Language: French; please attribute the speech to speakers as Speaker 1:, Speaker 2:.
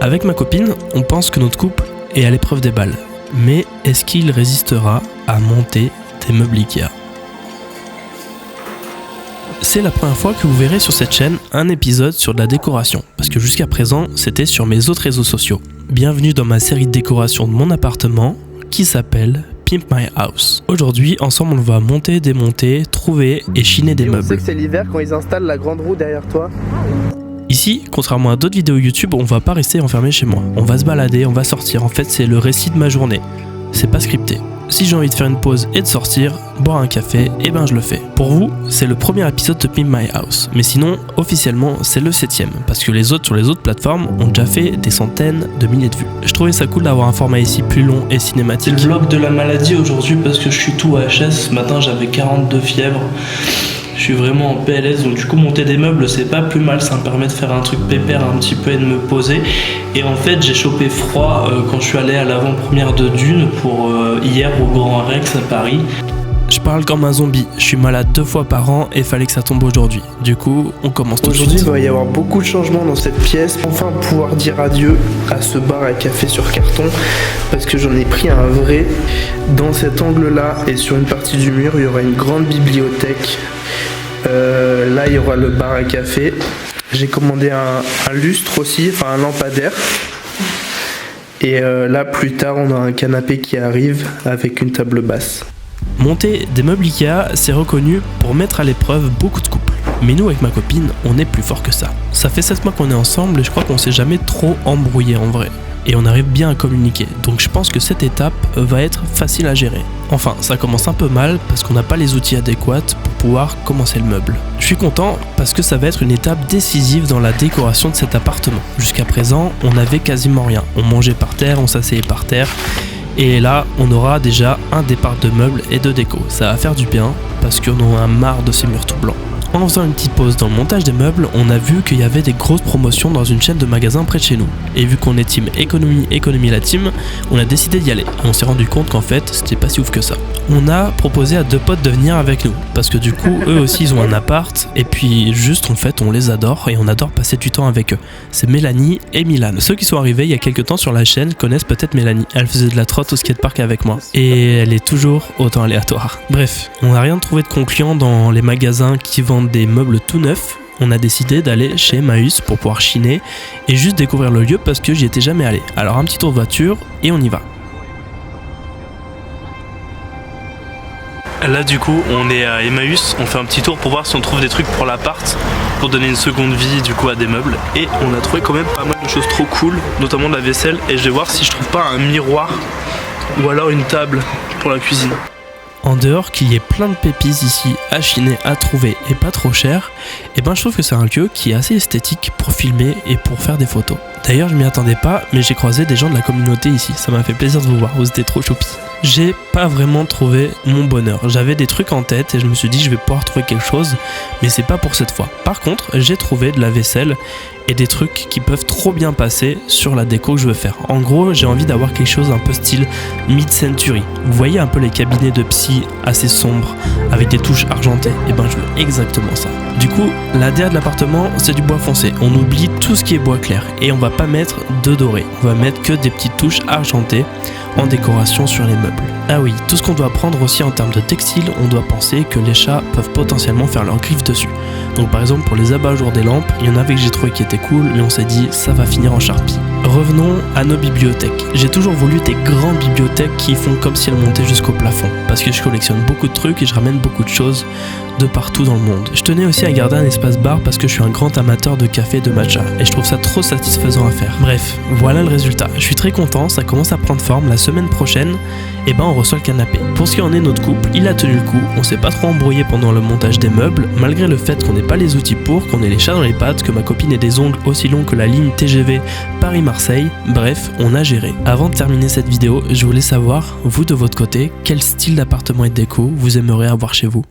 Speaker 1: Avec ma copine, on pense que notre couple est à l'épreuve des balles. Mais est-ce qu'il résistera à monter des meubles Ikea ? C'est la première fois que vous verrez sur cette chaîne un épisode sur de la décoration, parce que jusqu'à présent, c'était sur mes autres réseaux sociaux. Bienvenue dans ma série de décoration de mon appartement, qui s'appelle Pimp My House. Aujourd'hui, ensemble, on va monter, démonter, trouver et chiner des meubles.
Speaker 2: On sait que c'est l'hiver quand ils installent la grande roue derrière toi.
Speaker 1: Ici, contrairement à d'autres vidéos YouTube, on va pas rester enfermé chez moi. On va se balader, on va sortir. En fait, c'est le récit de ma journée. C'est pas scripté. Si j'ai envie de faire une pause et de sortir, boire un café, et ben je le fais. Pour vous, c'est le premier épisode de Pimp My House. Mais sinon, officiellement, c'est le 7ème. Parce que les autres sur les autres plateformes ont déjà fait des centaines de milliers de vues. Je trouvais ça cool d'avoir un format ici plus long et cinématique.
Speaker 3: C'est le vlog de la maladie aujourd'hui parce que je suis tout HS. Ce matin, j'avais 42 fièvres. Je suis vraiment en PLS, donc du coup monter des meubles c'est pas plus mal, ça me permet de faire un truc pépère un petit peu et de me poser. Et en fait j'ai chopé froid quand je suis allé à l'avant-première de Dune pour hier au Grand Rex à Paris.
Speaker 1: Je parle comme un zombie, je suis malade 2 fois par an et fallait que ça tombe aujourd'hui. Du coup, on commence tout de suite.
Speaker 2: Aujourd'hui, il va y avoir beaucoup de changements dans cette pièce. Enfin, pouvoir dire adieu à ce bar à café sur carton parce que j'en ai pris un vrai. Dans cet angle-là et sur une partie du mur, il y aura une grande bibliothèque. Là, il y aura le bar à café. J'ai commandé un lustre aussi, enfin un lampadaire. Et là, plus tard, on aura un canapé qui arrive avec une table basse.
Speaker 1: Monter des meubles Ikea, c'est reconnu pour mettre à l'épreuve beaucoup de couples. Mais nous, avec ma copine, on est plus fort que ça. Ça fait 7 mois qu'on est ensemble et je crois qu'on s'est jamais trop embrouillé en vrai. Et on arrive bien à communiquer. Donc je pense que cette étape va être facile à gérer. Enfin, ça commence un peu mal parce qu'on n'a pas les outils adéquats pour pouvoir commencer le meuble. Je suis content parce que ça va être une étape décisive dans la décoration de cet appartement. Jusqu'à présent, on n'avait quasiment rien. On mangeait par terre, on s'asseyait par terre. Et là, on aura déjà un départ de meubles et de déco. Ça va faire du bien parce qu'on en a marre de ces murs tout blancs. En faisant une petite pause dans le montage des meubles, on a vu qu'il y avait des grosses promotions dans une chaîne de magasins près de chez nous. Et vu qu'on est team économie la team, on a décidé d'y aller. Et on s'est rendu compte qu'en fait, c'était pas si ouf que ça. On a proposé à 2 potes de venir avec nous. Parce que du coup, eux aussi, ils ont un appart. Et puis juste, en fait, on les adore et on adore passer du temps avec eux. C'est Mélanie et Milan. Ceux qui sont arrivés il y a quelques temps sur la chaîne connaissent peut-être Mélanie. Elle faisait de la trotte au skatepark avec moi. Et elle est toujours autant aléatoire. Bref, on n'a rien trouvé de concluant dans les magasins qui vendent des meubles tout neufs. On a décidé d'aller chez Emmaüs pour pouvoir chiner et juste découvrir le lieu parce que j'y étais jamais allé. Alors un petit tour de voiture et on y va. Là du coup on est à Emmaüs, on fait un petit tour pour voir si on trouve des trucs pour l'appart, pour donner une seconde vie du coup à des meubles. Et on a trouvé quand même pas mal de choses trop cool, notamment de la vaisselle, et je vais voir si je trouve pas un miroir ou alors une table pour la cuisine. En dehors qu'il y ait plein de pépites ici à chiner, à trouver et pas trop cher, et ben je trouve que c'est un lieu qui est assez esthétique pour filmer et pour faire des photos. D'ailleurs je m'y attendais pas, mais j'ai croisé des gens de la communauté ici, ça m'a fait plaisir de vous voir, vous étiez trop choupis. J'ai pas vraiment trouvé mon bonheur, j'avais des trucs en tête et je me suis dit je vais pouvoir trouver quelque chose, mais c'est pas pour cette fois. Par contre j'ai trouvé de la vaisselle et des trucs qui peuvent trop bien passer sur la déco que je veux faire. En gros, j'ai envie d'avoir quelque chose un peu style mid-century. Vous voyez un peu les cabinets de psy assez sombres avec des touches argentées. Et ben je veux exactement ça. Du coup, la DA de l'appartement, c'est du bois foncé. On oublie tout ce qui est bois clair et on va pas mettre de doré. On va mettre que des petites touches argentées en décoration sur les meubles. Ah oui, tout ce qu'on doit prendre aussi en termes de textile, on doit penser que les chats peuvent potentiellement faire leurs griffes dessus. Donc par exemple pour les abat-jours des lampes, il y en avait que j'ai trouvé qui étaient cool, mais on s'est dit ça va finir en charpie. Revenons à nos bibliothèques. J'ai toujours voulu des grandes bibliothèques qui font comme si elles montaient jusqu'au plafond, parce que je collectionne beaucoup de trucs et je ramène beaucoup de choses de partout dans le monde. Je tenais aussi à garder un espace bar parce que je suis un grand amateur de café et de matcha et je trouve ça trop satisfaisant à faire. Bref, voilà le résultat. Je suis très content, ça commence à prendre forme. La semaine prochaine, et ben on reçoit le canapé. Pour ce qui en est notre couple, il a tenu le coup, on s'est pas trop embrouillé pendant le montage des meubles, malgré le fait qu'on n'ait pas les outils pour, qu'on ait les chats dans les pattes, que ma copine ait des ongles aussi longs que la ligne TGV Paris-Marseille. Bref, on a géré. Avant de terminer cette vidéo, je voulais savoir, vous de votre côté, quel style d'appartement et de déco vous aimeriez avoir chez vous.